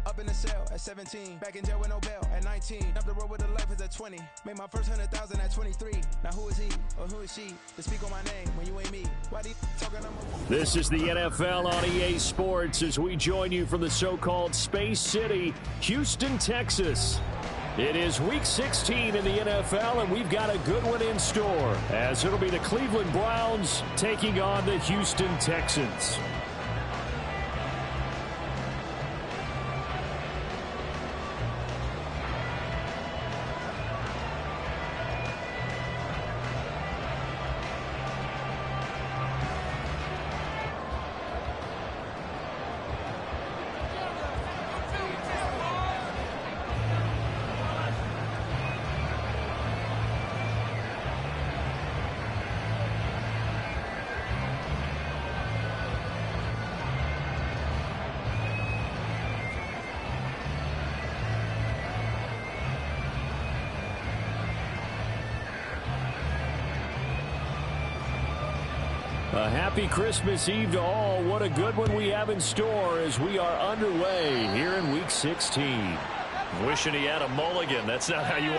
Up in the cell at 17, back in jail with no bail at 19. Up the road with a life as a 20. Made my first 100,000 at 23. Now who is he or who is she to speak on my name when you ain't me? Why do you talking? This is the NFL on EA Sports as we join you from the so-called Space City, Houston, Texas. It is Week 16 in the NFL, and we've got a good one in store, as it'll be the Cleveland Browns taking on the Houston Texans. A happy Christmas Eve to all. What a good one we have in store as we are underway here in Week 16. Wishing he had a mulligan. That's not how you...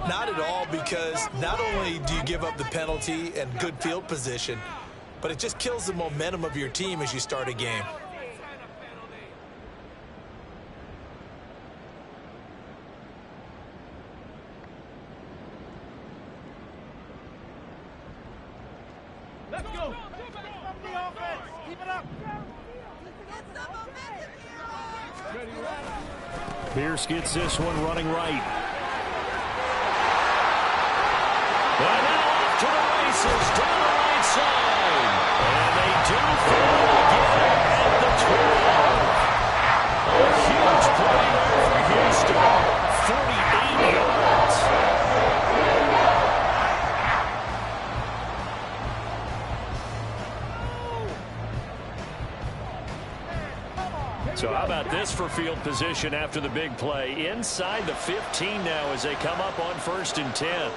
Not at all, because not only do you give up the penalty and good field position, but it just kills the momentum of your team as you start a game. Let's go. Keep it up. Pierce gets this one running right. And now off to the races down the right side. And they do fall again at the 12. A huge play there for Houston. 48 yards. So how about this for field position after the big play? Inside the 15 now as they come up on 1st and 10.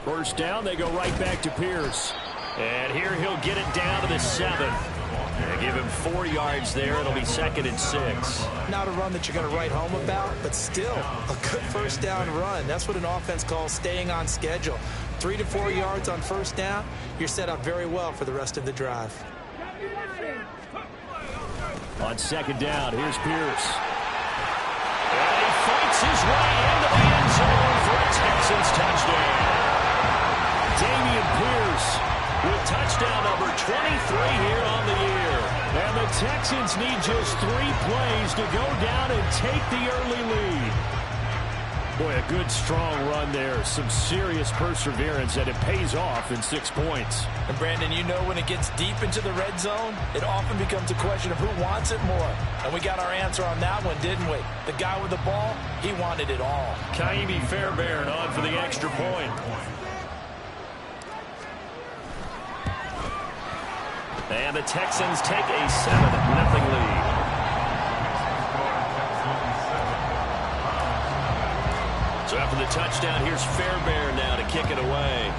First down, they go right back to Pierce. And here he'll get it down to the 7. And give him 4 yards there. It'll be 2nd and 6. Not a run that you're going to write home about, but still a good first down run. That's what an offense calls staying on schedule. 3 to 4 yards on first down, you're set up very well for the rest of the drive. On 2nd down, here's Pierce. And he fights his way into the end zone for a Texans touchdown. Dameon Pierce with touchdown number 23 here on the year. And the Texans need just 3 plays to go down and take the early lead. Boy, a good, strong run there. Some serious perseverance, and it pays off in 6 points. And, Brandon, you know when it gets deep into the red zone, it often becomes a question of who wants it more. And we got our answer on that one, didn't we? The guy with the ball, he wanted it all. Kaimi Fairbairn on for the extra point. And the Texans take a 7-0 lead. So after the touchdown, here's Fairbairn now to kick it away.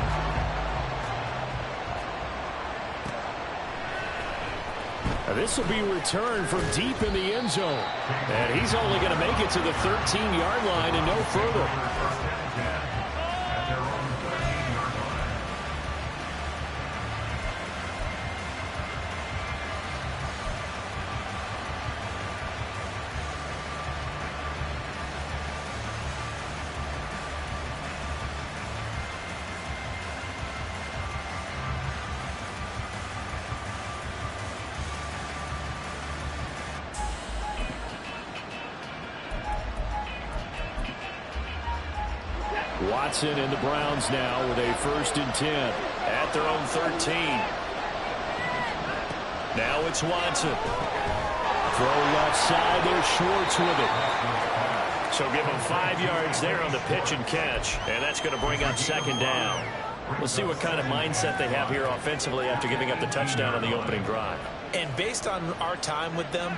This will be returned from deep in the end zone. And he's only going to make it to the 13-yard line and no further. Watson and the Browns now with a 1st and 10 at their own 13. Now it's Watson. Throw left side there, Schwartz with it. So give him 5 yards there on the pitch and catch, and that's going to bring up 2nd down. We'll see what kind of mindset they have here offensively after giving up the touchdown on the opening drive. And based on our time with them,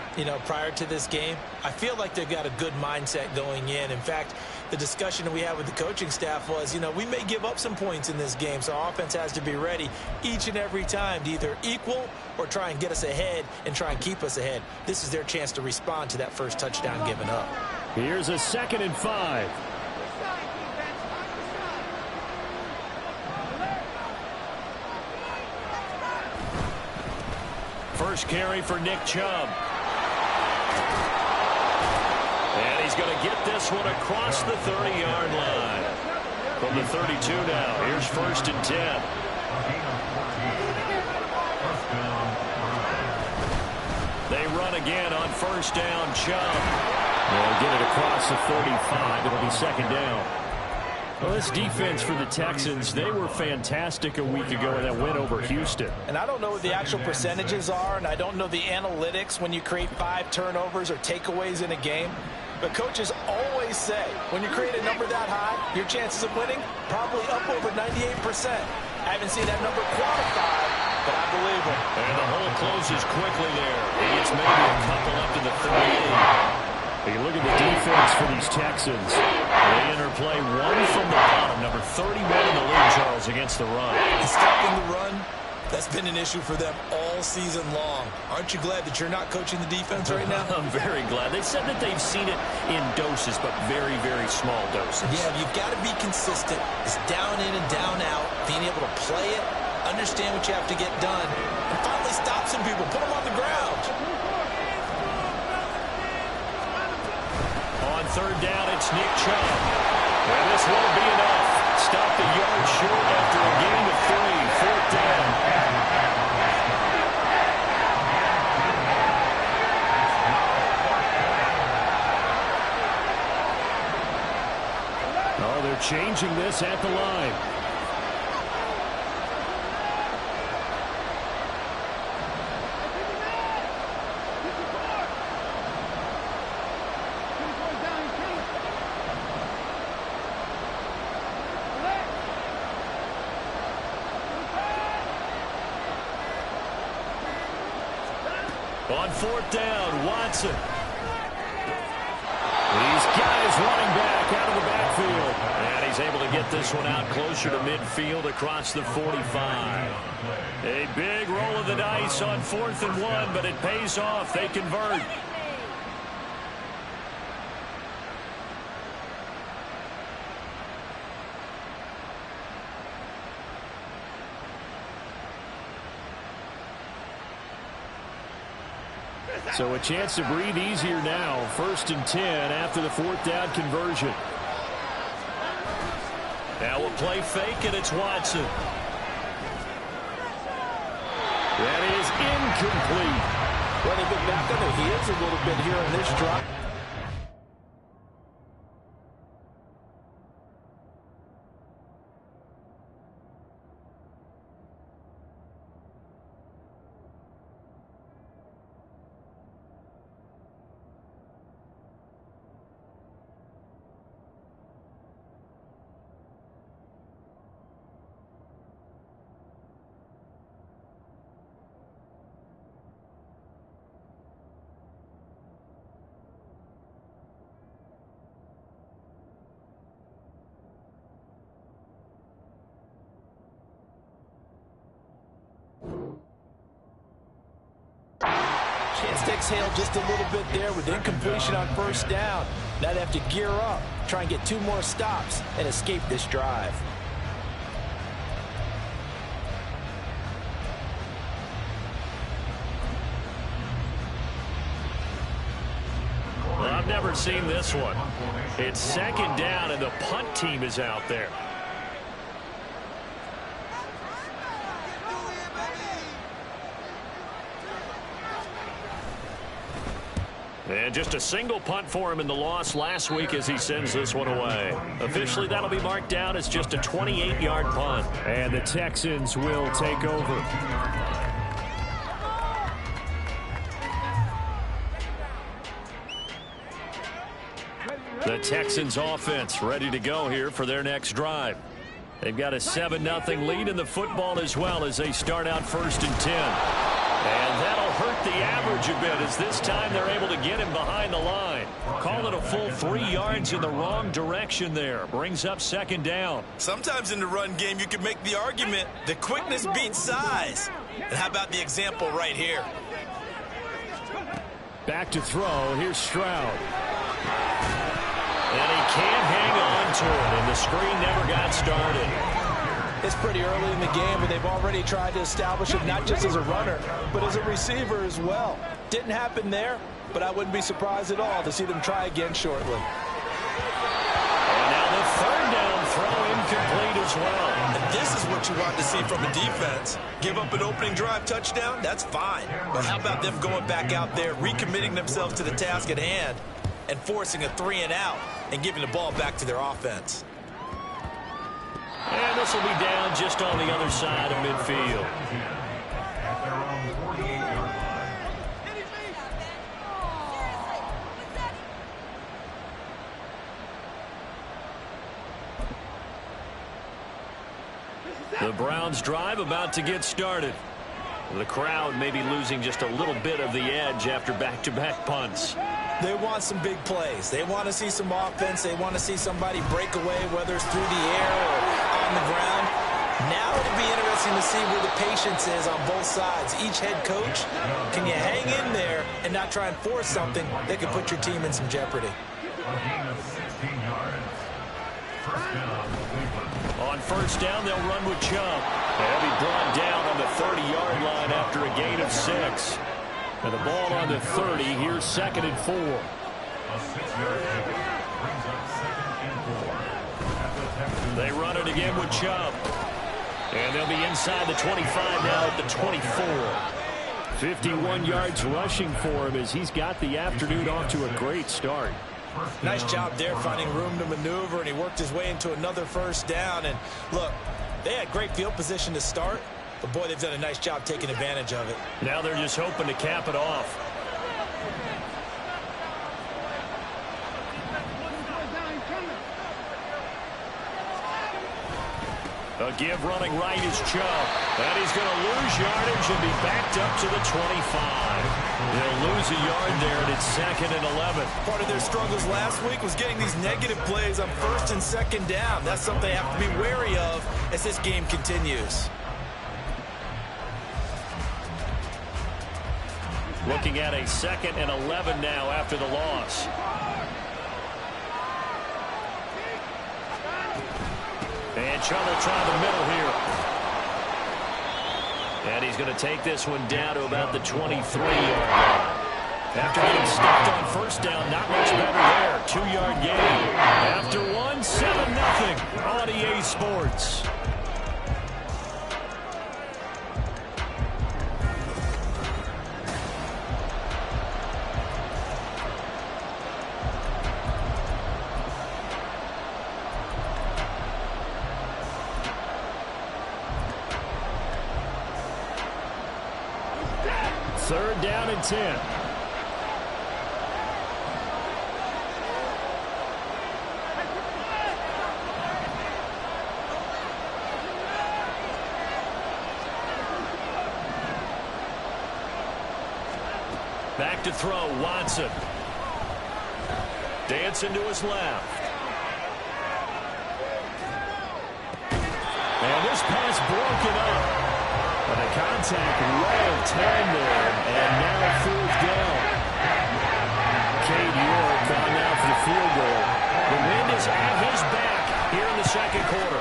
prior to this game, I feel like they've got a good mindset going in. In fact, the discussion that we had with the coaching staff was, we may give up some points in this game, so our offense has to be ready each and every time to either equal or try and get us ahead and try and keep us ahead. This is their chance to respond to that first touchdown given up. Here's a 2nd and 5. First carry for Nick Chubb. And he's going to get this one across the 30-yard line. From the 32 now, here's 1st and 10. They run again on 1st down, Chubb. They'll get it across the 35. It'll be 2nd down. Well, this defense for the Texans, they were fantastic a week ago in that win over Houston. And I don't know what the actual percentages are, and I don't know the analytics when you create 5 turnovers or takeaways in a game. But coaches always say, when you create a number that high, your chances of winning probably up over 98%. I haven't seen that number quantified, but I believe them. And the hole closes quickly there. He gets maybe a couple up to the 38. You look at the defense for these Texans. They interplay one from the bottom, number 31 in the league, Charles, against the run. And stopping the run, that's been an issue for them all season long. Aren't you glad that you're not coaching the defense right now? I'm very glad. They said that they've seen it in doses, but very, very small doses. Yeah, you've got to be consistent. It's down in and down out, being able to play it, understand what you have to get done, and finally stop some people, put them on the ground. On 3rd down, it's Nick Chubb. And this won't be enough. Stopped a yard short after a gain of 3. 4th down. Oh, they're changing this at the line. On 4th down, Watson. These guys running back out of the backfield. And he's able to get get this one out closer to midfield across the 45. A big roll of the dice on 4th and 1, but it pays off. They convert. So a chance to breathe easier now. 1st and 10 after the 4th down conversion. Now we'll play fake, and it's Watson. That is incomplete. Well, they've been back on their heels a little bit here on this drive. Chance to exhale just a little bit there with incompletion on 1st down. Now they have to gear up, try and get 2 more stops, and escape this drive. Well, I've never seen this one. It's 2nd down, and the punt team is out there. And just a single punt for him in the loss last week as he sends this one away. Officially, that'll be marked down as just a 28-yard punt. And the Texans will take over. The Texans offense ready to go here for their next drive. They've got a 7-0 lead in the football as well as they start out 1st and 10. And that'll hurt the average a bit as this time they're able to get him behind the line. Call it a full 3 yards in the wrong direction there. Brings up 2nd down. Sometimes in the run game, you can make the argument that quickness beats size. And how about the example right here? Back to throw. Here's Stroud. And he can't hang on to it, and the screen never got started. It's pretty early in the game, but they've already tried to establish him not just as a runner, but as a receiver as well. Didn't happen there, but I wouldn't be surprised at all to see them try again shortly. And now the 3rd down throw incomplete as well. And this is what you want to see from a defense. Give up an opening drive touchdown, that's fine. But how about them going back out there, recommitting themselves to the task at hand, and forcing a 3-and-out and giving the ball back to their offense. And this will be down just on the other side of midfield. The Browns drive about to get started. The crowd may be losing just a little bit of the edge after back-to-back punts. They want some big plays. They want to see some offense. They want to see somebody break away, whether it's through the air or on the ground. Now it'll be interesting to see where the patience is on both sides. Each head coach, can you hang in there and not try and force something that could put your team in some jeopardy? On 1st down, they'll run with Chubb. They'll be brought down on the 30-yard line after a gain of 6. And the ball on the 30. Here's 2nd and 4. They run it again with Chubb. And they'll be inside the 25 now at the 24. 51 yards rushing for him as he's got the afternoon off to a great start. Nice job there finding room to maneuver, and he worked his way into another 1st down. And look, they had great field position to start, but boy, they've done a nice job taking advantage of it. Now they're just hoping to cap it off. A give running right is Chubb. And he's going to lose yardage and be backed up to the 25. They'll lose a yard there, and it's 2nd and 11. Part of their struggles last week was getting these negative plays on 1st and 2nd down. That's something they have to be wary of as this game continues. Looking at a 2nd and 11 now after the loss. And trouble trying the middle here. And he's going to take this one down to about the 23-yard line. After getting stuffed on 1st down, not much better there. 2-yard gain. After one, 7-0 on EA Sports. Third down and 10. Back to throw, Watson. Dancing to his left. And this pass broken up. But the contact way of time there, and now 4th down. Cade York on now for the field goal. The wind is at his back here in the 2nd quarter.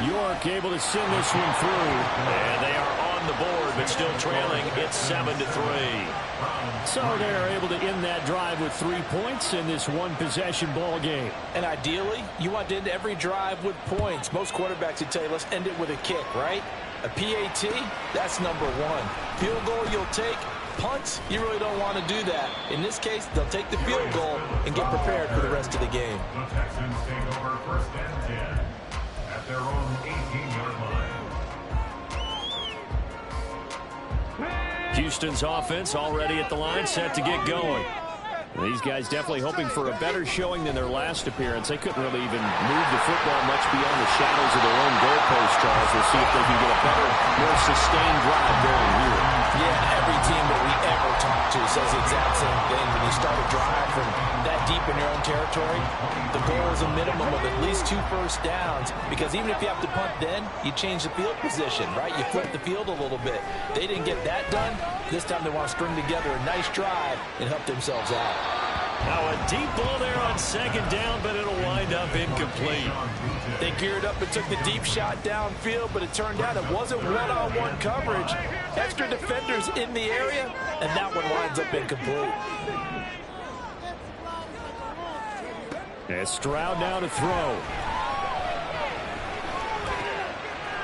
York able to send this one through, and they are on the board, but still trailing. It's 7-3. So they're able to end that drive with 3 points in this one-possession ball game. And ideally, you want to end every drive with points. Most quarterbacks would tell you, let's end it with a kick, right? A PAT, that's number 1. Field goal you'll take. Punts, you really don't want to do that. In this case, they'll take the field goal and get prepared for the rest of the game. The Texans take over 1st and 10 at their own 18-yard line. Houston's offense already at the line, set to get going. These guys definitely hoping for a better showing than their last appearance. They couldn't really even move the football much beyond the shadows of their own goalpost, Charles. We'll see if they can get a better, more sustained drive going here. Yeah, every team that we ever talk to says the exact same thing. When you start a drive from that deep in your own territory, the goal is a minimum of at least 2 first downs, because even if you have to punt then, you change the field position, right? You flip the field a little bit. They didn't get that done. This time they want to string together a nice drive and help themselves out. Now a deep ball there on 2nd down, but it'll wind up incomplete. They geared up and took the deep shot downfield, but it turned out it wasn't one-on-one coverage. Extra defenders in the area, and that one winds up incomplete. And Stroud now to throw.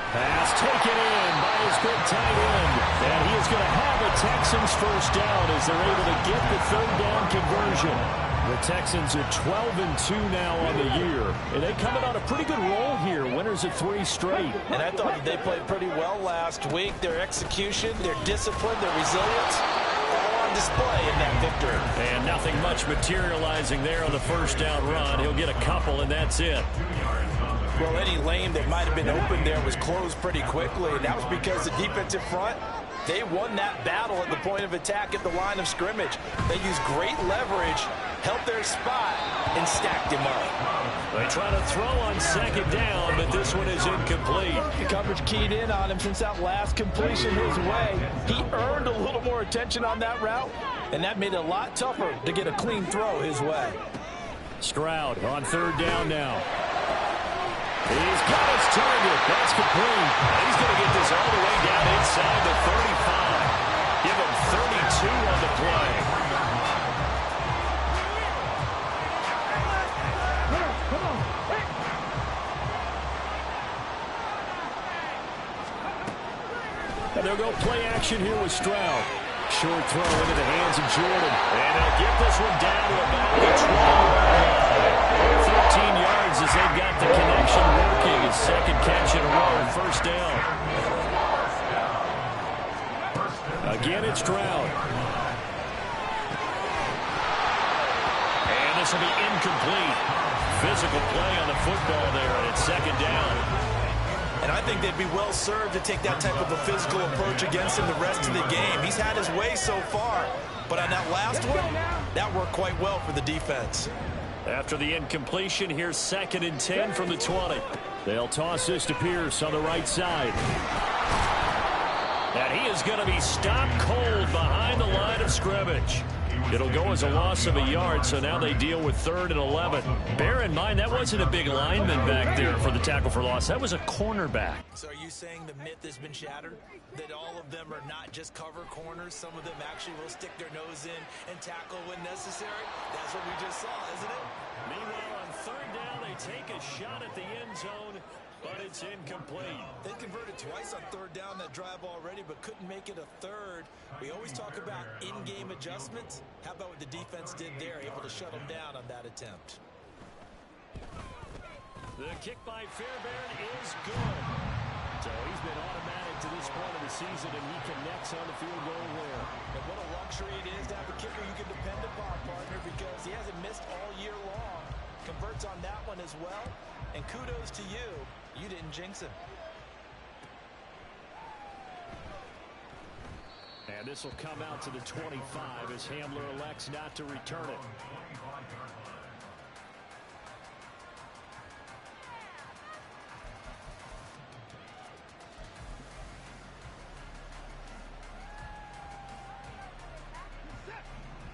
Pass taken in by his big tight end. And he is going to have a Texans 1st down as they're able to get the 3rd down conversion. The Texans are 12-2 now on the year. And they coming on a pretty good roll here. Winners of 3 straight. And I thought they played pretty well last week. Their execution, their discipline, their resilience, all on display in that victory. And nothing much materializing there on the 1st down run. He'll get a couple, and that's it. Well, any lane that might have been open there was closed pretty quickly, and that was because the defensive front, they won that battle at the point of attack at the line of scrimmage. They used great leverage, held their spot, and stacked him up. They try to throw on 2nd down, but this one is incomplete. The coverage keyed in on him since that last completion his way. He earned a little more attention on that route, and that made it a lot tougher to get a clean throw his way. Stroud on 3rd down now. He's got his target. That's complete. He's going to get this all the way down inside the 35. Give him 32 on the play. And they'll go play action here with Stroud. Short throw into the hands of Jordan. And they'll get this one down to about the 12. 13 yards as they've got the connection working. His 2nd catch in a row, 1st down. Again, it's Stroud. And this will be incomplete. Physical play on the football there, and it's 2nd down. And I think they'd be well served to take that type of a physical approach against him the rest of the game. He's had his way so far. But on that last one, that worked quite well for the defense. After the incompletion, here's 2nd and 10 from the 20. They'll toss this to Pierce on the right side. And he is going to be stopped cold behind the line of scrimmage. It'll go as a loss of a yard, so now they deal with 3rd and 11. Bear in mind, that wasn't a big lineman back there for the tackle for loss. That was a cornerback. So are you saying the myth has been shattered? That all of them are not just cover corners? Some of them actually will stick their nose in and tackle when necessary? That's what we just saw, isn't it? Meanwhile, on 3rd down, they take a shot at the end zone, but it's incomplete. They converted twice on 3rd down that drive already, but couldn't make it a 3rd. We always talk about in-game adjustments. How about what the defense did there, able to shut them down on that attempt? The kick by Fairbairn is good. So he's been automatic to this point of the season, and he connects on the field goal there. And what a luxury it is to have a kicker you can depend upon, partner, because he hasn't missed all year long. Converts on that one as well. And kudos to you. You didn't jinx him. And this will come out to the 25 as Hamler elects not to return it.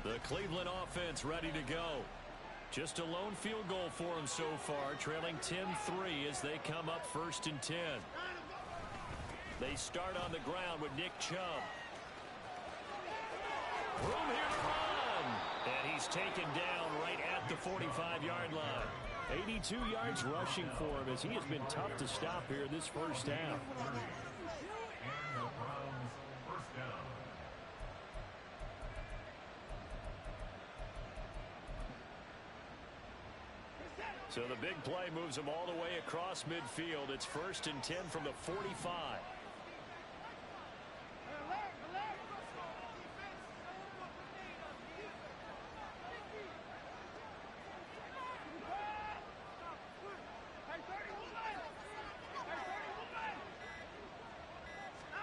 The Cleveland offense ready to go. Just a lone field goal for them so far, trailing 10-3 as they come up 1st and 10. They start on the ground with Nick Chubb. Room here to run. And he's taken down right at the 45-yard line. 82 yards rushing for him as he has been tough to stop here this first half. So the big play moves them all the way across midfield. It's 1st and 10 from the 45.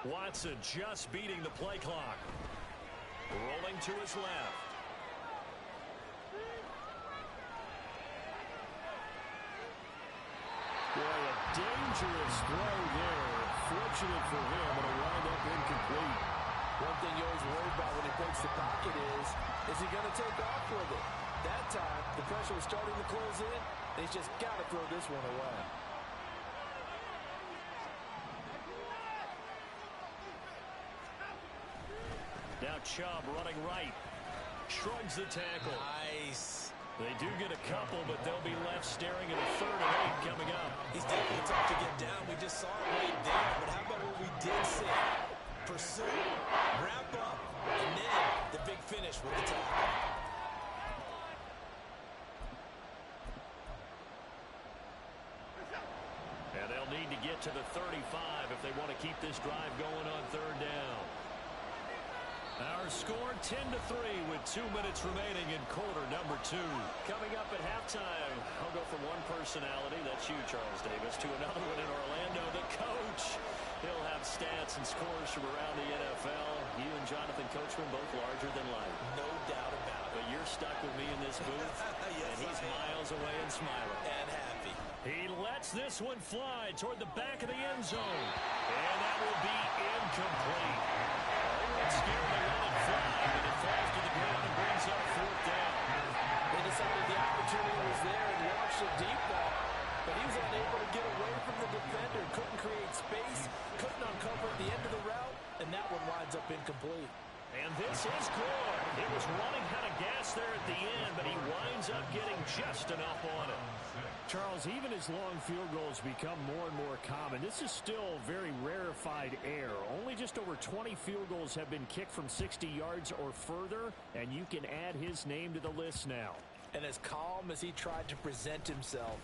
Watson just beating the play clock. Rolling to his left. Boy, a dangerous throw there. Fortunate for him, but it'll wind up incomplete. One thing you always worry about when he breaks the pocket is he going to take off with it? That time, the pressure was starting to close in. He's just got to throw this one away. Now Chubb running right. Shrugs the tackle. Nice. They do get a couple, but they'll be left staring at a 3rd and 8 coming up. He's definitely tough to get down. We just saw it right there. But how about what we did see? Pursue, wrap up, and then the big finish with the tackle. And they'll need to get to the 35 if they want to keep this drive going on 3rd down. Our score 10-3 with 2 minutes remaining in quarter number 2. Coming up at halftime, I'll go from one personality, that's you, Charles Davis, to another one in Orlando, the coach. He'll have stats and scores from around the NFL. You and Jonathan Coachman both larger than life. No doubt about it. But you're stuck with me in this booth, Yes, and he's miles away and smiling. And happy. He lets this one fly toward the back of the end zone. And that will be incomplete. Everyone's scared to let it fly, but it falls to the ground and brings up 4th down. They decided the opportunity was there and launched a deep ball, but he was unable to get away from the defender, couldn't create space, couldn't uncover at the end of the route, and that one winds up incomplete. And this is good. It was running out of gas there at the end, but he winds up getting just enough on it. Charles, even as long field goals become more and more common, this is still very rarefied air. Only just over 20 field goals have been kicked from 60 yards or further, and you can add his name to the list now. And as calm as he tried to present himself,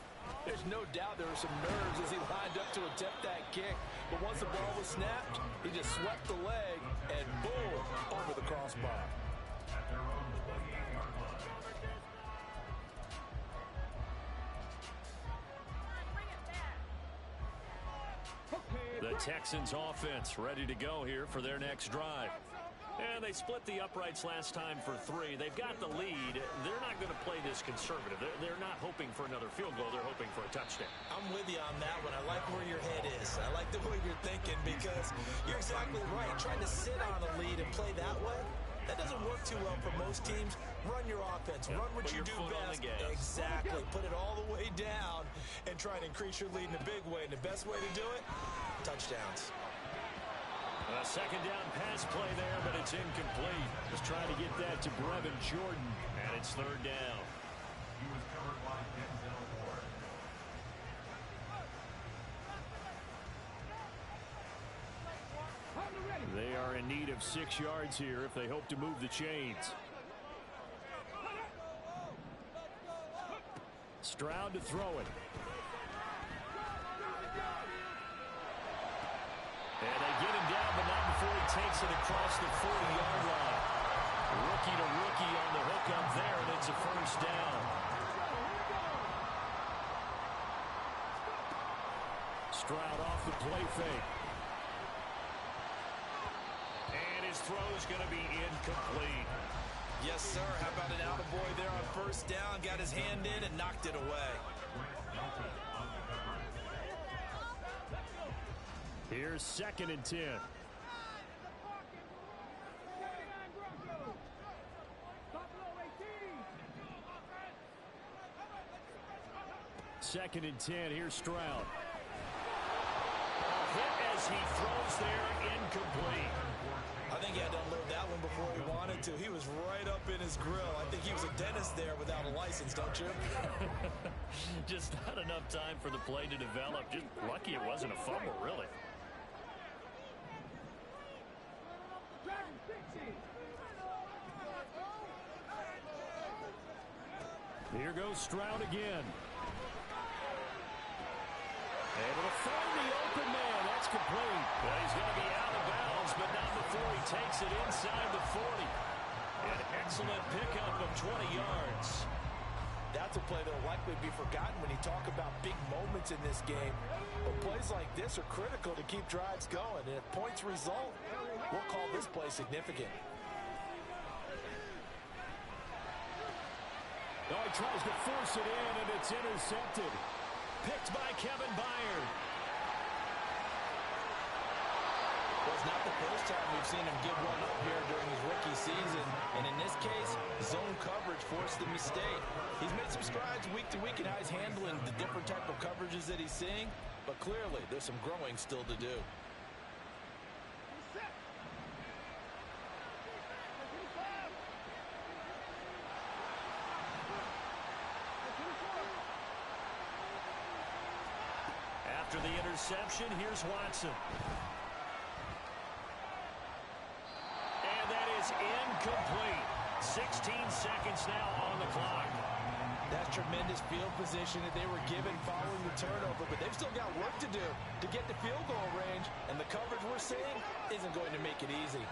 there's no doubt there were some nerves as he lined up to attempt that kick. But once the ball was snapped, he just swept the leg and boom, over the crossbar. The Texans offense ready to go here for their next drive. And they split the uprights last time for 3. They've got the lead. They're not going to play this conservative. They're not hoping for another field goal. They're hoping for a touchdown. I'm with you on that one. I like where your head is. I like the way you're thinking because you're exactly right. Trying to sit on a lead and play that way, that doesn't work too well for most teams. Run your offense. Run what you do best. Exactly. Put it all the way down and try and increase your lead in a big way. And the best way to do it, touchdowns. A second down pass play there, but it's incomplete. Just trying to get that to Brevin Jordan. And it's third down. He was covered by Denzel Ward. They are in need of 6 yards here if they hope to move the chains. Stroud to throw it. And they get him down, but not before he takes it across the 40-yard line. Rookie to rookie on the hook up there, and it's a first down. Stroud off the play fake. And his throw's going to be incomplete. Yes, sir. How about an attaboy there on first down? Got his hand in and knocked it away. Here's 2nd and 10. Second and 10. Here's Stroud. A hit as he throws there, incomplete. I think he had to unload that one before he wanted to. He was right up in his grill. I think he was a dentist there without a license, don't you? Just not enough time for the play to develop. Just lucky it wasn't a fumble, really. Here goes Stroud again. Able to find the open man. That's complete. Well, he's going to be out of bounds, but not before he takes it inside the 40. An excellent pickup of 20 yards. That's a play that will likely be forgotten when you talk about big moments in this game. But plays like this are critical to keep drives going. And if points result, we'll call this play significant. Oh, he tries to force it in, and it's intercepted. Picked by Kevin Byard. Well, it's not the first time we've seen him give one up here during his rookie season. And in this case, zone coverage forced the mistake. He's made some strides week to week in how he's handling the different type of coverages that he's seeing. But clearly, there's some growing still to do. After the interception, here's Watson. And that is incomplete. 16 seconds now on the clock. That's tremendous field position that they were given following the turnover, but they've still got work to do to get to field goal range, and the coverage we're seeing isn't going to make it easy.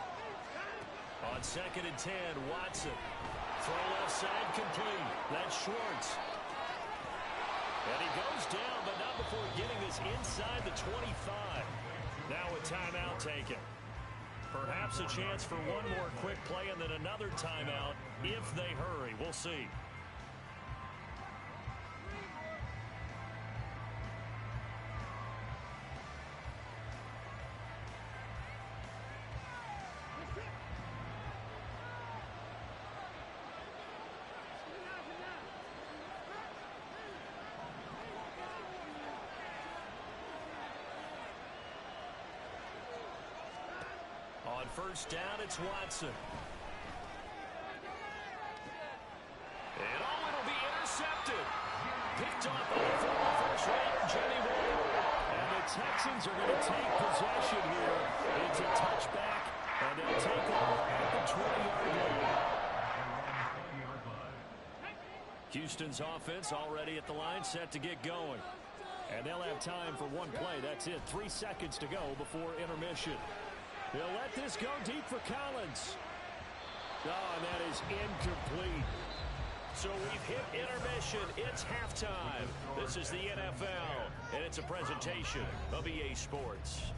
On 2nd and 10, Watson. Throw left side complete. That's Schwartz. And he goes down, but not before getting this inside the 25. Now a timeout taken. Perhaps a chance for one more quick play and then another timeout if they hurry. We'll see. On first down, it's Watson. And it'll be intercepted. Picked off by the former first-rounder, Johnny Ward. And the Texans are going to take possession here. It's a touchback, and they'll take off at the 20-yard line. Houston's offense already at the line, set to get going. And they'll have time for one play. That's it. 3 seconds to go before intermission. They'll let this go deep for Collins. Oh, and that is incomplete. So we've hit intermission. It's halftime. This is the NFL, and it's a presentation of EA Sports.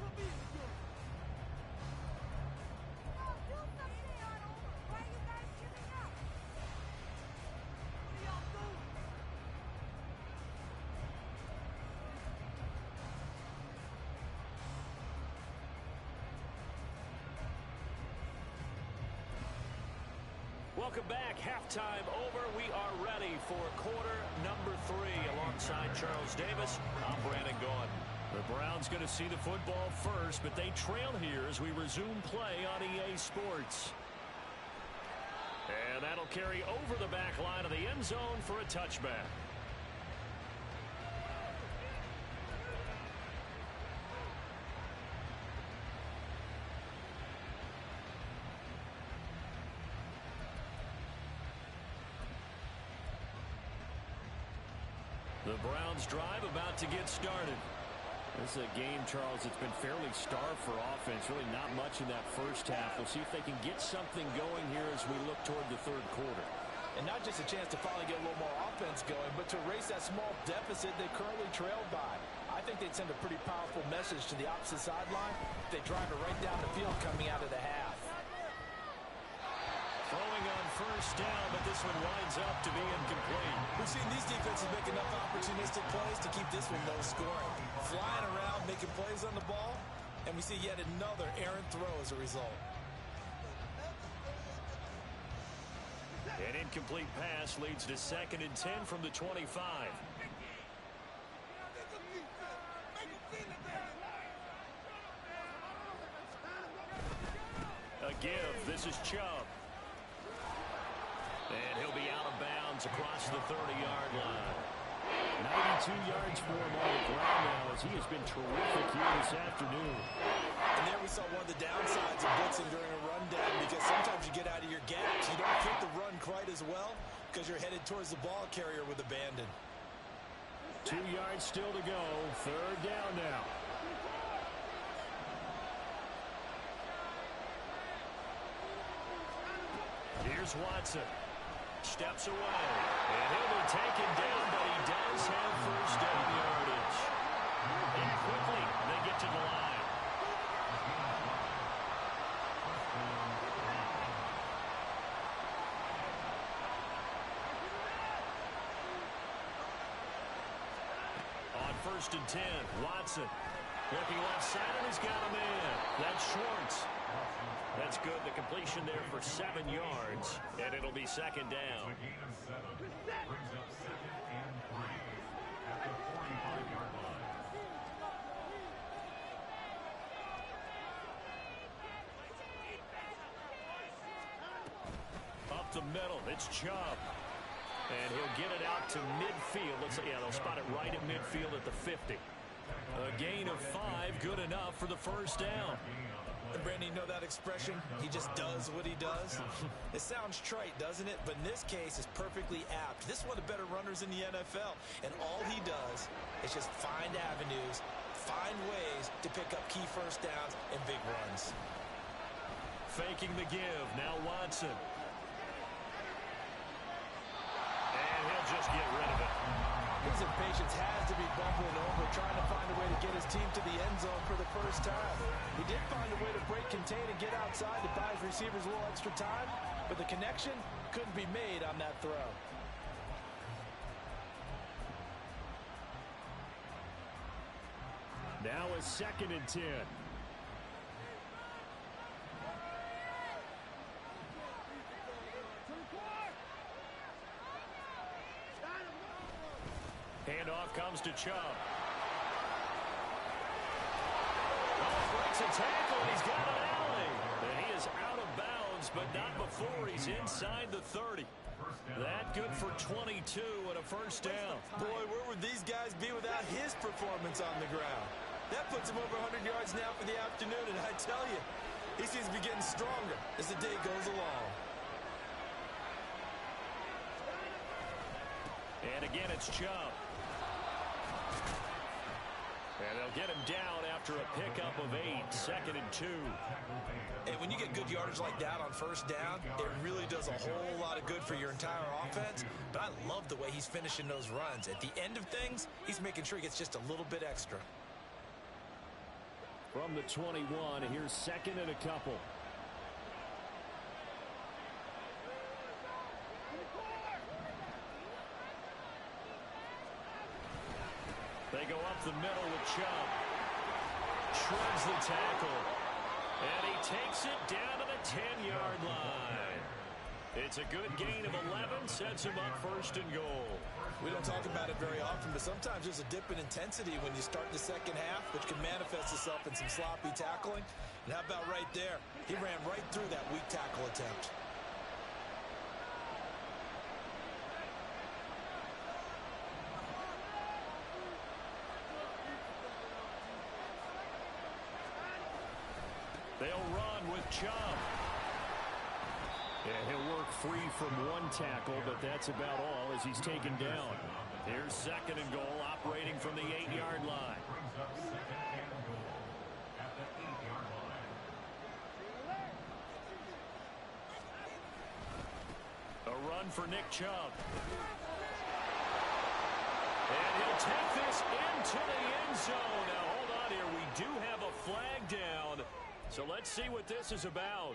Welcome back. Halftime over. We are ready for quarter number 3. Alongside Charles Davis, I'm Brandon Gaudin. The Browns going to see the football first, but they trail here as we resume play on EA Sports. And that'll carry over the back line of the end zone for a touchback. The Browns drive about to get started. This is a game, Charles, that's been fairly starved for offense. Really not much in that first half. We'll see if they can get something going here as we look toward the third quarter. And not just a chance to finally get a little more offense going, but to erase that small deficit they currently trailed by. I think they'd send a pretty powerful message to the opposite sideline if they drive it right down the field coming out of the half. Throwing on first down, but this one winds up to be incomplete. We've seen these defenses make enough opportunistic plays to keep this one low scoring. Flying around, making plays on the ball, and we see yet another errant throw as a result. An incomplete pass leads to 2nd and 10 from the 25. A give. This is Chubb. And he'll be out of bounds across the 30-yard line. 92 yards for him on the ground now as he has been terrific here this afternoon. And there we saw one of the downsides of blitzing during a rundown, because sometimes you get out of your gaps. You don't fit the run quite as well because you're headed towards the ball carrier with abandon. 2 yards still to go. 3rd down now. Here's Watson. Steps away. And he'll be taken down, but he does have first down yardage. And quickly, they get to the line. On 1st and 10, Watson. Looking left side, and he's got a man. That's Schwartz. That's good. The completion there for 7 yards, and it'll be 2nd down. A gain of 7 brings up 2nd and 3 at the 45-yard line. Up the middle, it's Chubb. And he'll get it out to midfield. Looks like, yeah, they'll spot it right at midfield at the 50. A gain of 5, good enough for the first down. And Brandon, you know that expression? He just does what he does. It sounds trite, doesn't it? But in this case, it's perfectly apt. This is one of the better runners in the NFL. And all he does is just find avenues, find ways to pick up key first downs and big runs. Faking the give. Now Watson. And he'll just get rid of it. His impatience has to be bubbling over, trying to find a way to get his team to the end zone for the first time. He did find a way to break, contain, and get outside to buy his receivers a little extra time, but the connection couldn't be made on that throw. Now a 2nd and 10. Handoff comes to Chubb. Oh, breaks a tackle, and he's got an alley. And he is out of bounds, but not before he's inside the 30. That good for 22 and a first down. Boy, where would these guys be without his performance on the ground? That puts him over 100 yards now for the afternoon, and I tell you, he seems to be getting stronger as the day goes along. And again, it's Chubb. And they'll get him down after a pickup of 8, 2nd and 2. And when you get good yardage like that on first down, it really does a whole lot of good for your entire offense. But I love the way he's finishing those runs. At the end of things, he's making sure he gets just a little bit extra. From the 21, here's 2nd and a couple. They go up the middle with Chubb. Shreds the tackle. And he takes it down to the 10-yard line. It's a good gain of 11, sets him up first and goal. We don't talk about it very often, but sometimes there's a dip in intensity when you start the second half, which can manifest itself in some sloppy tackling. And how about right there? He ran right through that weak tackle attempt. They'll run with Chubb. Yeah, he'll work free from one tackle, but that's about all as he's taken down. Here's second and goal, operating from the 8-yard line. Brings up second and goal at the 8-yard line. A run for Nick Chubb. And he'll take this into the end zone. Now, hold on here. We do have a flag down. So let's see what this is about.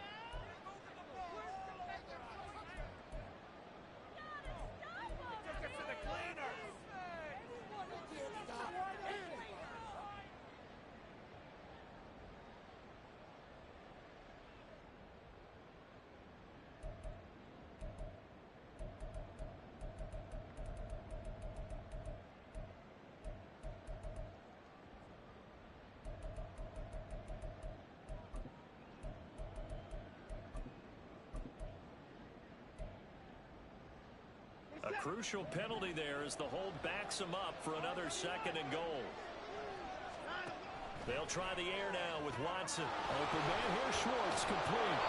A crucial penalty there as the hold backs him up for another second and goal. They'll try the air now with Watson. Open man here, Schwartz, complete.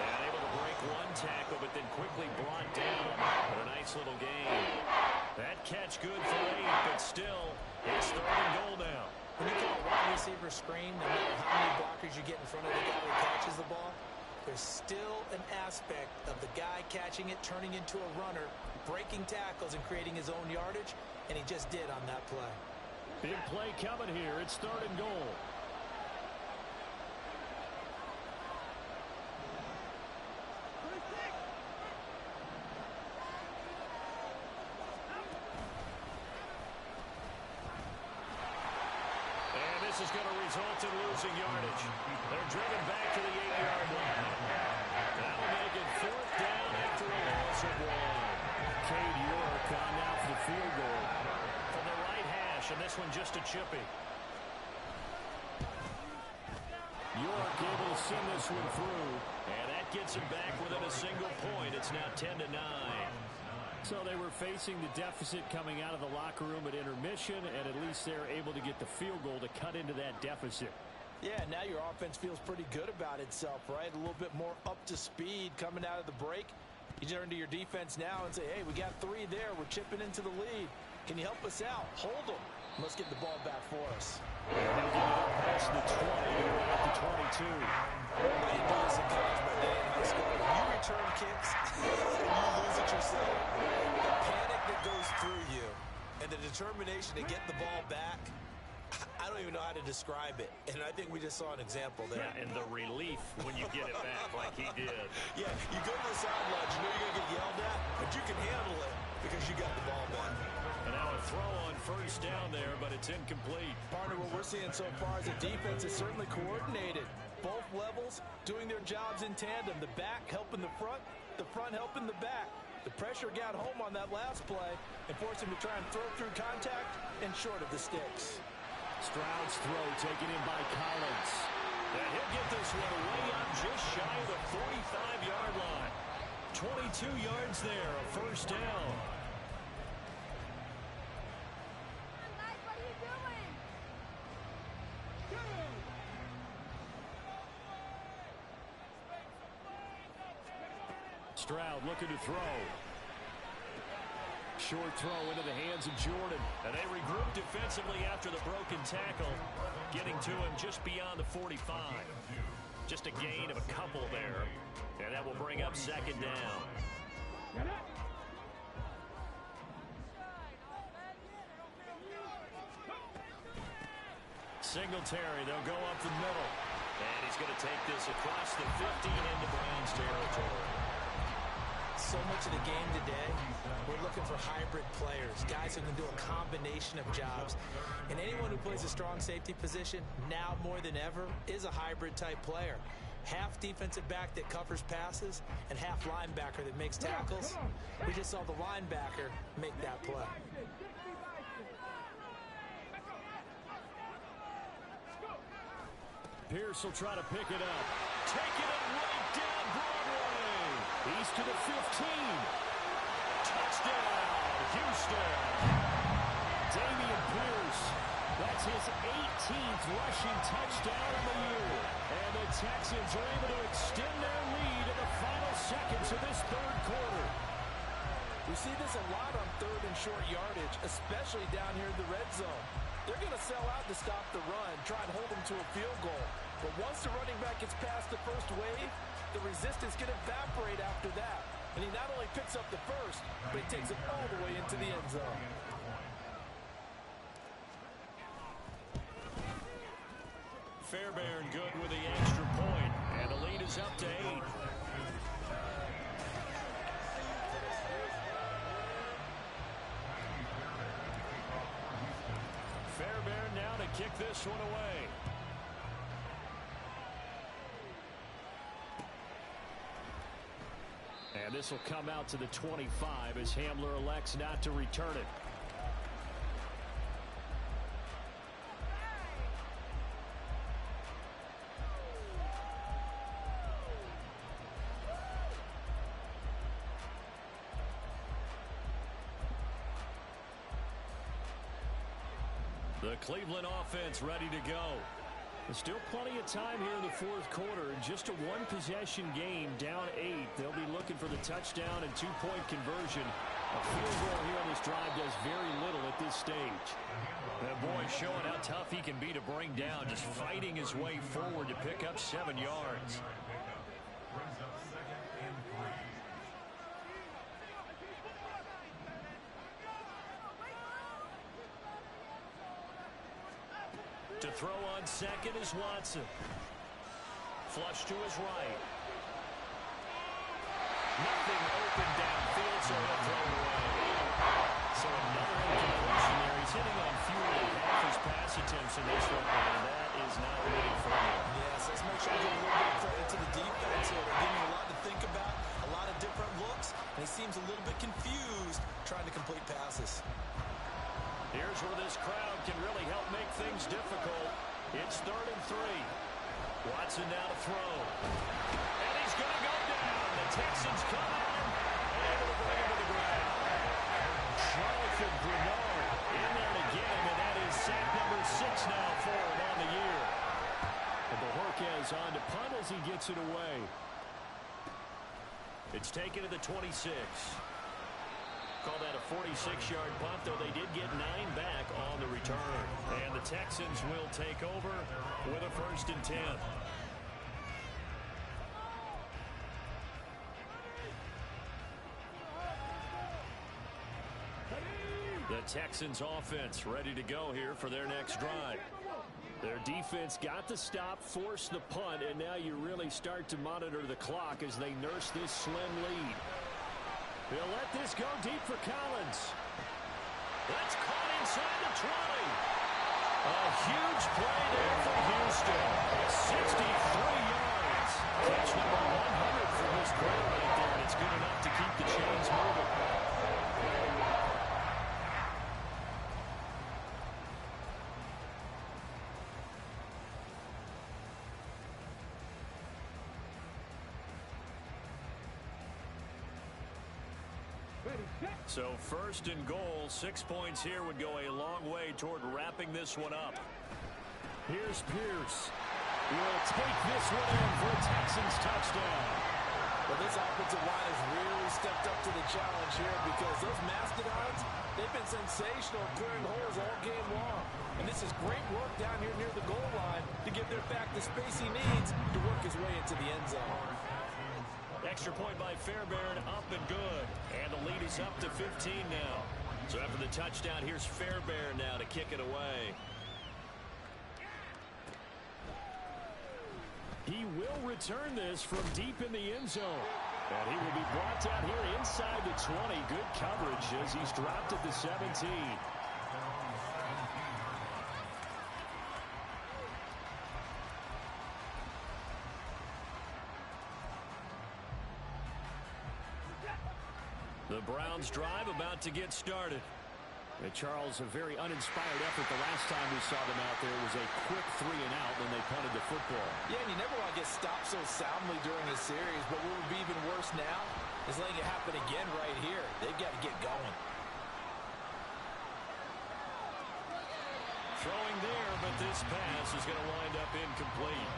And able to break one tackle, but then quickly brought down. But a nice little gain. That catch good for 8, but still, it's third and goal now. When you call a wide receiver screen, no matter how many blockers you get in front of the guy who catches the ball, there's still an aspect of the guy catching it, turning into a runner, breaking tackles and creating his own yardage, and he just did on that play. Big play coming here. It's third and goal. And this is going to result in losing yardage. They're driven back to the 8-yard line. That'll make it fourth down after a loss of 1. Cade York on now for the field goal. From the right hash, and this one just a chippy. York able to send this one through. And that gets him back within a single point. It's now 10-9. So they were facing the deficit coming out of the locker room at intermission, and at least they're able to get the field goal to cut into that deficit. Yeah, now your offense feels pretty good about itself, right? A little bit more up to speed coming out of the break. You turn to your defense now and say, hey, we got 3 there. We're chipping into the lead. Can you help us out? Hold them. Let's get the ball back for us. Past the 20, at the 22. I didn't do this in college, my day in high school. When you return kicks and you lose it yourself, the panic that goes through you and the determination to get the ball back, I don't even know how to describe it. And I think we just saw an example there. Yeah, and the relief when you get it back like he did. Yeah, you go to the sidelines, you know you're going to get yelled at, but you can handle it because you got the ball back. And now a throw on first down there, but it's incomplete. Partner, what we're seeing so far is the defense is certainly coordinated. Both levels doing their jobs in tandem. The back helping the front helping the back. The pressure got home on that last play and forced him to try and throw through contact and short of the sticks. Stroud's throw taken in by Collins. And he'll get this one way up just shy of the 45-yard line. 22 yards there, a first down. What are you doing? Stroud looking to throw. Short throw into the hands of Jordan. And they regroup defensively after the broken tackle, getting to him just beyond the 45. Just a gain of a couple there. And that will bring up second down. Singletary, they'll go up the middle. And he's going to take this across the 50 into Browns territory. So much of the game today, we're looking for hybrid players, guys who can do a combination of jobs. And anyone who plays a strong safety position, now more than ever, is a hybrid type player. half defensive back that covers passes and half linebacker that makes tackles. We just saw the linebacker make that play. Pierce will try to pick it up. Taking it right down Broadway. He's to the 15. Touchdown, Houston. Dameon Pierce. That's his 18th rushing touchdown of the year. And the Texans are able to extend their lead in the final seconds of this third quarter. We see this a lot on third and short yardage, especially down here in the red zone. They're going to sell out to stop the run, try and hold them to a field goal. But once the running back gets past the first wave, the resistance can evaporate after that. And he not only picks up the first, but he takes it all the way into the end zone. Fairbairn good with the extra point, and the lead is up to 8. Fairbairn now to kick this one away. And this will come out to the 25 as Hamler elects not to return it. The Cleveland offense ready to go. There's still plenty of time here in the fourth quarter. Just a one-possession game, down 8. They'll be looking for the touchdown and 2-point conversion. A field goal here on this drive does very little at this stage. That boy showing how tough he can be to bring down, just fighting his way forward to pick up 7 yards. Brings up 2nd and 3. To throw on second is Watson. Flush to his right. Nothing open downfield, so he'll throw it away. So another incompletion there. He's hitting on fewer than half his pass attempts in this one, and that is not really for him. Yes, let's make sure we give a little bit of credit to the defense here. They're giving him a lot to think about, a lot of different looks, and he seems a little bit confused trying to complete passes. Here's where this crowd can really help make things difficult. It's 3rd and 3. Watson now to throw. And he's going to go down. The Texans come in and able to bring him to the ground. Jonathan Bernard in there to get him, and that is sack number 6 now for him on the year. And Bojorquez on to punt as he gets it away. It's taken to the 26. Call that a 46-yard punt, though they did get 9 back on the return. And the Texans will take over with a 1st and 10. The Texans offense ready to go here for their next drive. Their defense got the stop, forced the punt, and now you really start to monitor the clock as they nurse this slim lead. They'll let this go deep for Collins. That's caught inside the 20. A huge play there for Houston. 63 yards. Catch number 100 for his career right there, and it's good enough to keep the chains moving. So 1st and goal, 6 points here would go a long way toward wrapping this one up. Here's Pierce. Will take this one in for a Texans touchdown. Well, this offensive line has really stepped up to the challenge here because those Mastodons, they've been sensational clearing holes all game long. And this is great work down here near the goal line to give their back the space he needs to work his way into the end zone. Extra point by Fairbairn, up and good. And the lead is up to 15 now. So after the touchdown, here's Fairbairn now to kick it away. He will return this from deep in the end zone. And he will be brought down here inside the 20. Good coverage as he's dropped at the 17. The Browns drive about to get started. Charles, a very uninspired effort. The last time we saw them out there was a quick 3-and-out when they punted the football. Yeah, and you never want to get stopped so soundly during a series, but what would be even worse now is letting it happen again right here. They've got to get going. Throwing there, but this pass is going to wind up incomplete.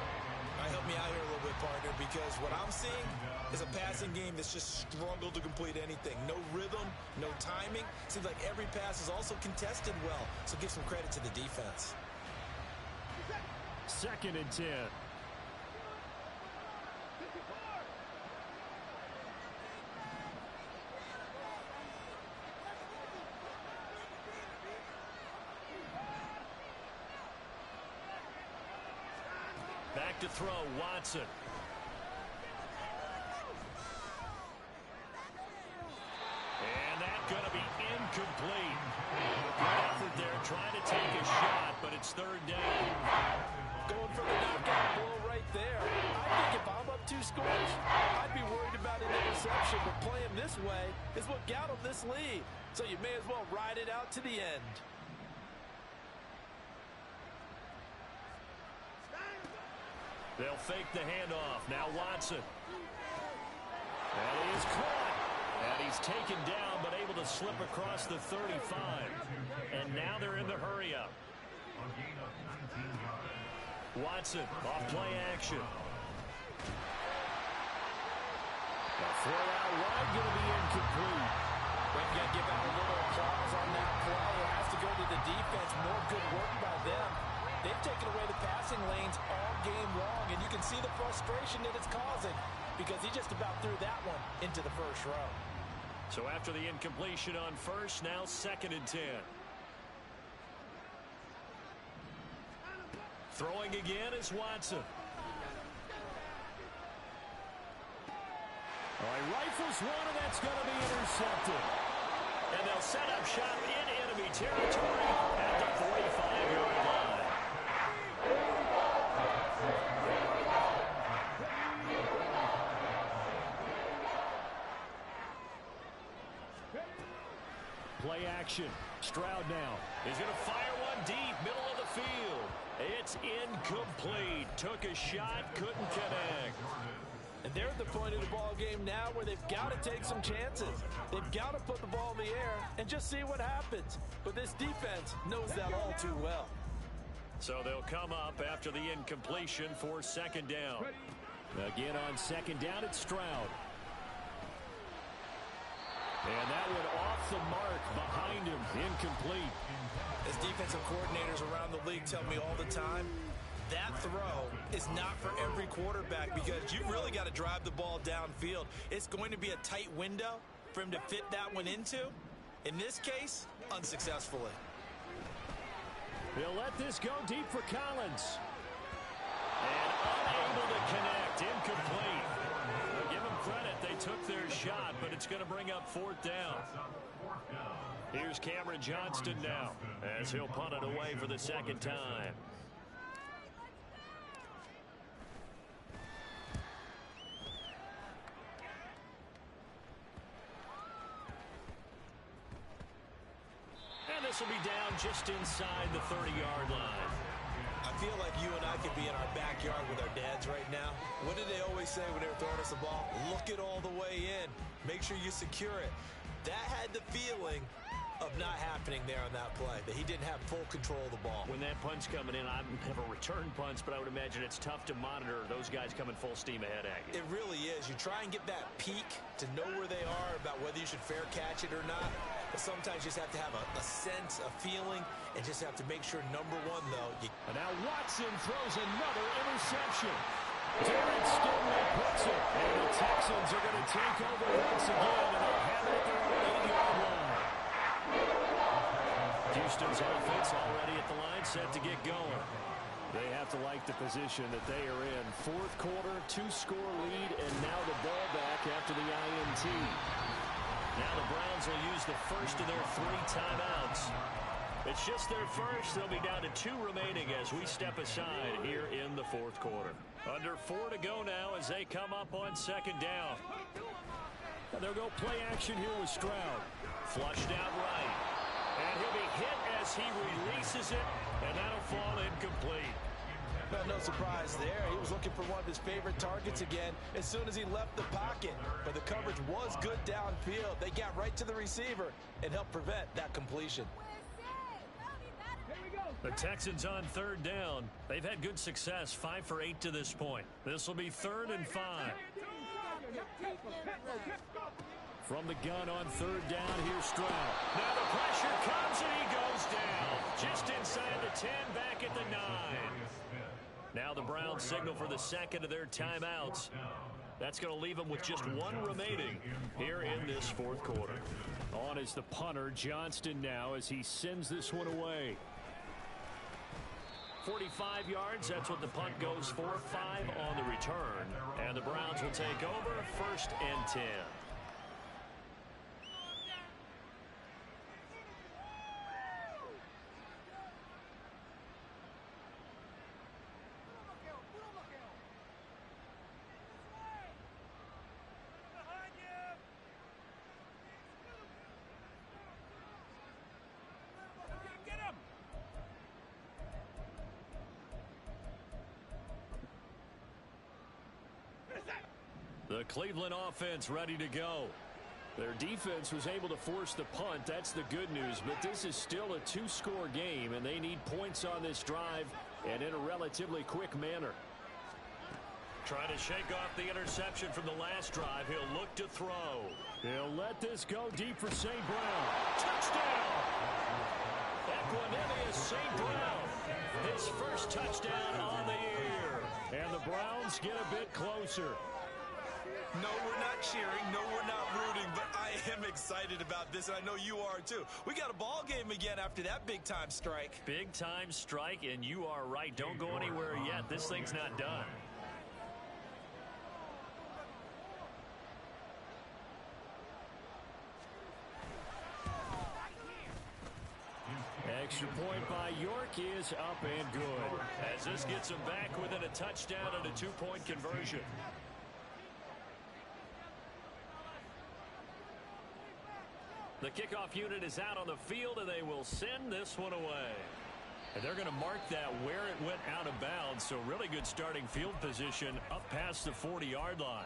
Help me out here a little bit, partner, because what I'm seeing is a passing game that's just struggled to complete anything. No rhythm, no timing. Seems like every pass is also contested well, so give some credit to the defense. 2nd and 10. Back to throw, Watson. And that's going to be incomplete. Good effort there, trying to take a shot, but it's 3rd down. Going for the knockout blow right there. I think if I'm up 2 scores, I'd be worried about an interception, but playing this way is what got them this lead. So you may as well ride it out to the end. They'll fake the handoff. Now Watson. That is caught. And he's taken down, but able to slip across the 35. And now they're in the hurry-up. Watson off play action. The throw out wide going to be incomplete. But you got to give out a little applause on that play. It has to go to the defense. More good work by them. They've taken away the passing lanes all game long, and you can see the frustration that it's causing because he just about threw that one into the first row. So after the incompletion on first, now 2nd and 10. Throwing again is Watson. He rifles one, and that's going to be intercepted. And they'll set up shop in enemy territory at the 45-yard line. Play action. Stroud now. He's going to fire one deep, middle of the field. It's incomplete. Took a shot, couldn't connect. And they're at the point of the ball game now where they've got to take some chances. They've got to put the ball in the air and just see what happens. But this defense knows that all too well. So they'll come up after the incompletion for 2nd down. Again on 2nd down, it's Stroud. And that one off the mark behind him, incomplete. As defensive coordinators around the league tell me all the time, that throw is not for every quarterback because you've really got to drive the ball downfield. It's going to be a tight window for him to fit that one into. In this case, unsuccessfully. He'll let this go deep for Collins. And unable to connect, incomplete. Well, give them credit, they took their shot, but it's going to bring up 4th down. Here's Cameron Johnston now as he'll punt it away for the 2nd time. And this will be down just inside the 30-yard line. I feel like you and I could be in our backyard with our dads right now. What did they always say when they were throwing us the ball? Look it all the way in. Make sure you secure it. That had the feeling of not happening there on that play, that he didn't have full control of the ball. When that punt's coming in, I never return punts, but I would imagine it's tough to monitor those guys coming full steam ahead at you. It really is. You try and get that peek to know where they are, about whether you should fair catch it or not. But sometimes you just have to have a sense, a feeling, and just have to make sure, number one, though. And now Watson throws another interception. Derek Stingley puts it. And the Texans are going to take over once again, and they'll have it at their own 8-yard line. Houston's offense already at the line, set to get going. They have to like the position that they are in. 4th quarter, 2-score lead, and now the ball back after the INT. Now the Browns will use the first of their 3 timeouts. It's just their first. They'll be down to 2 remaining as we step aside here in the 4th quarter. Under 4 to go now as they come up on 2nd down. And they'll go play action here with Stroud. Flushed out right. And he'll be hit as he releases it, and that'll fall incomplete. Well, no surprise there. He was looking for one of his favorite targets again as soon as he left the pocket. But the coverage was good downfield. They got right to the receiver and helped prevent that completion. The Texans on 3rd down. They've had good success, 5 for 8 to this point. This will be 3rd and 5. From the gun on 3rd down, here's Stroud. Now the pressure comes and he goes down. Just inside the 10, back at the 9. Now the Browns signal for the second of their timeouts. That's going to leave them with just one remaining here in this 4th quarter. On is the punter, Johnston, now as he sends this one away. 45 yards, that's what the punt goes for. 5 on the return. And the Browns will take over, 1st and 10. The Cleveland offense ready to go. Their defense was able to force the punt. That's the good news. But this is still a 2-score game, and they need points on this drive and in a relatively quick manner. Trying to shake off the interception from the last drive. He'll look to throw. He'll let this go deep for St. Brown. Touchdown! Equanimous St. Brown. His first touchdown on the year. And the Browns get a bit closer. No, we're not cheering. No, we're not rooting. But I am excited about this, and I know you are too. We got a ball game again after that big-time strike. Big-time strike, and you are right. Don't go anywhere yet. This thing's not done. Extra point by York is up and good. As this gets him back within a touchdown and a 2-point conversion. The kickoff unit is out on the field, and they will send this one away. And they're going to mark that where it went out of bounds, so really good starting field position up past the 40-yard line.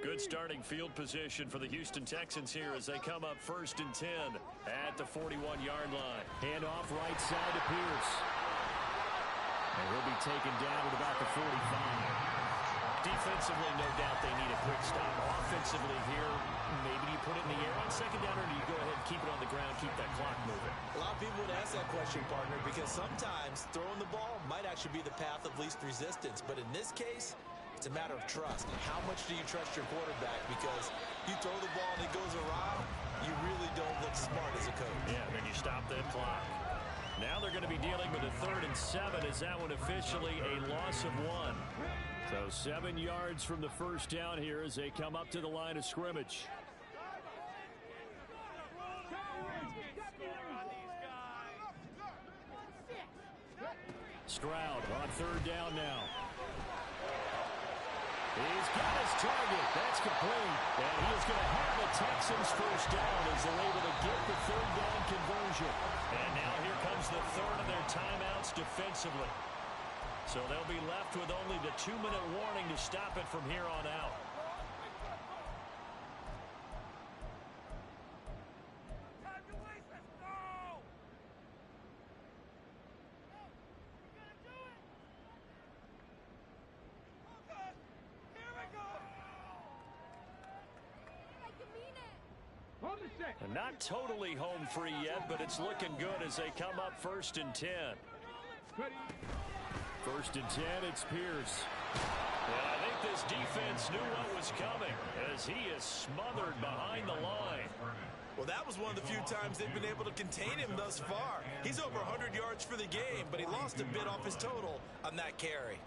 Good starting field position for the Houston Texans here as they come up 1st and 10 at the 41-yard line. Hand off right side to Pierce. And he'll be taken down at about the 45. Defensively, no doubt they need a quick stop. Offensively here, maybe you put it in the air on 2nd down, or do you go ahead and keep it on the ground, keep that clock moving? A lot of people would ask that question, partner, because sometimes throwing the ball might actually be the path of least resistance. But in this case, it's a matter of trust. And how much do you trust your quarterback? Because you throw the ball and it goes awry, you really don't look smart as a coach. Yeah, then you stop that clock. Now they're going to be dealing with a 3rd and 7. Is that one officially a loss of 1? So 7 yards from the first down here as they come up to the line of scrimmage. Stroud on 3rd down now. He's got his target. That's complete. And he is going to have the Texans first down as they're able to get the 3rd down conversion. And now here comes the 3rd of their timeouts defensively. So they'll be left with only the 2-minute warning to stop it from here on out. And not totally home free yet, but it's looking good as they come up 1st and 10. 1st and 10, it's Pierce. And I think this defense knew what was coming as he is smothered behind the line. Well, that was one of the few times they've been able to contain him thus far. He's over 100 yards for the game, but he lost a bit off his total on that carry.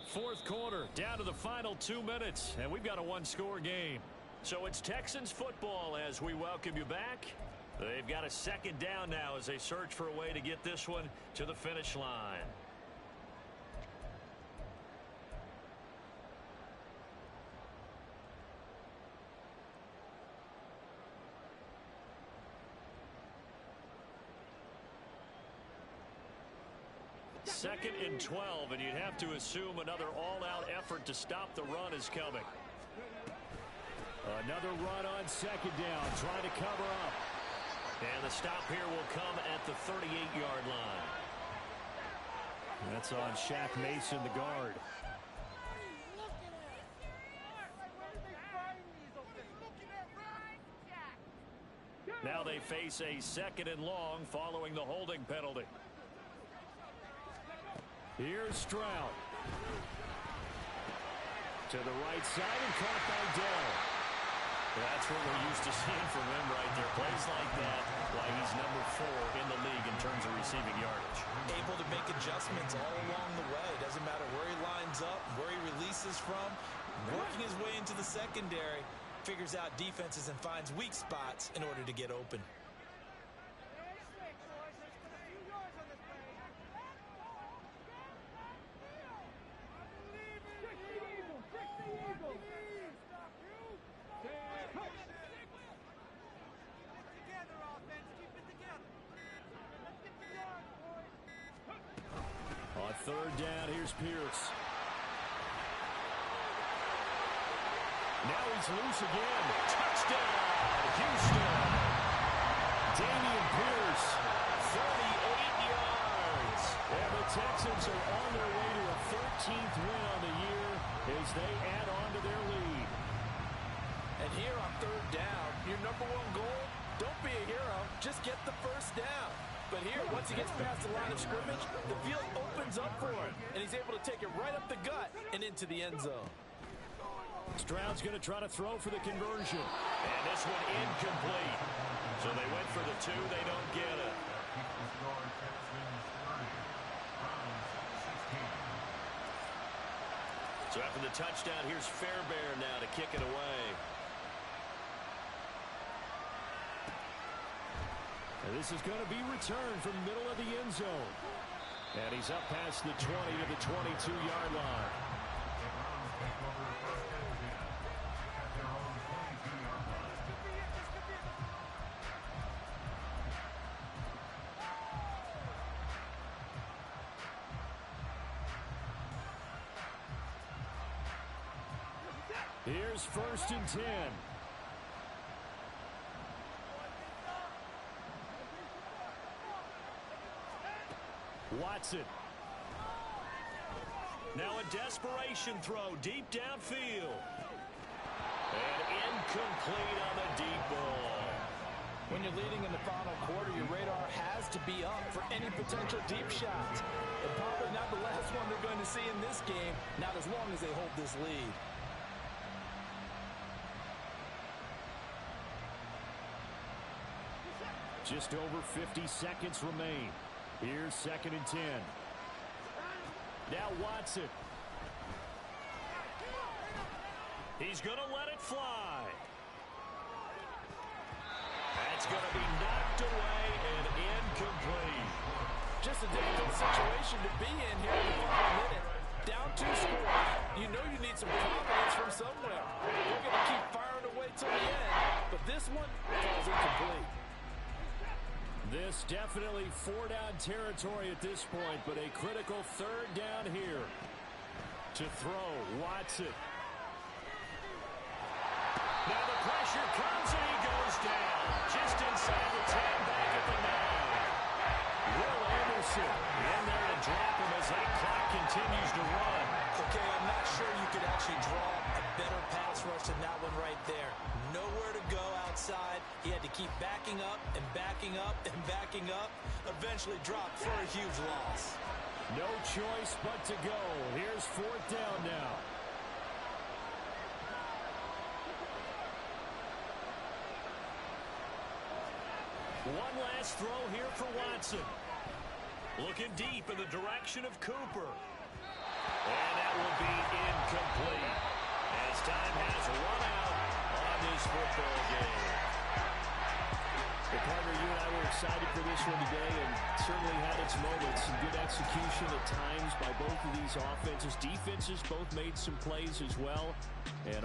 Fourth quarter, down to the final 2 minutes, and we've got a one-score game. So it's Texans football as we welcome you back. They've got a second down now as they search for a way to get this one to the finish line. Second and 12, and you'd have to assume another all-out effort to stop the run is coming. Another run on second down, trying to cover up. And the stop here will come at the 38-yard line. That's on Shaq Mason, the guard. Now they face a second and long following the holding penalty. Here's Stroud. To the right side and caught by Dell. That's what we're used to seeing from him right there. Plays like that, why he's number 4 in the league in terms of receiving yardage. Able to make adjustments all along the way. Doesn't matter where he lines up, where he releases from. Working his way into the secondary, figures out defenses and finds weak spots in order to get open. On third down, here's Pierce. Now he's loose again. Touchdown, Houston. Damian Pierce, 38 yards. And the Texans are on their way to a 13th win on the year as they add on to their lead. And here on third down, your number 1 goal, don't be a hero, just get the first down. But here, once he gets past the line of scrimmage, the field opens up for him, and he's able to take it right up the gut and into the end zone. Stroud's going to try to throw for the conversion. And this one incomplete. So they went for the 2. They don't get it. So after the touchdown, here's Fairbairn now to kick it away. And this is going to be returned from the middle of the end zone. And he's up past the 20 to the 22-yard line. Here's first and 10. Watson. Now a desperation throw deep downfield. And incomplete on the deep ball. When you're leading in the final quarter, your radar has to be up for any potential deep shots. And probably not the last one they're going to see in this game, not as long as they hold this lead. Just over 50 seconds remain. Here's second and 10. Now Watson. He's going to let it fly. That's going to be knocked away and incomplete. Just a difficult situation to be in here in the final minute. Down 2 scores. You know you need some confidence from somewhere. They're going to keep firing away till the end. But this one falls incomplete. This definitely 4-down territory at this point, but a critical third down here. To throw, Watson. Now the pressure comes and he goes down. Just inside the 10, back at the 9. Will Anderson in there to drop him as that clock continues to run. Okay, I'm not sure you could actually draw a better pass rush than that one right there. Nowhere to go outside. He had to keep backing up and backing up and backing up. Eventually dropped for a huge loss. No choice but to go. Here's fourth down now. One last throw here for Watson. Looking deep in the direction of Cooper. And that will be incomplete as time has run out on this football game. Well, partner, you and I were excited for this one today, and certainly had its moments. Some good execution at times by both of these offenses. Defenses both made some plays as well. And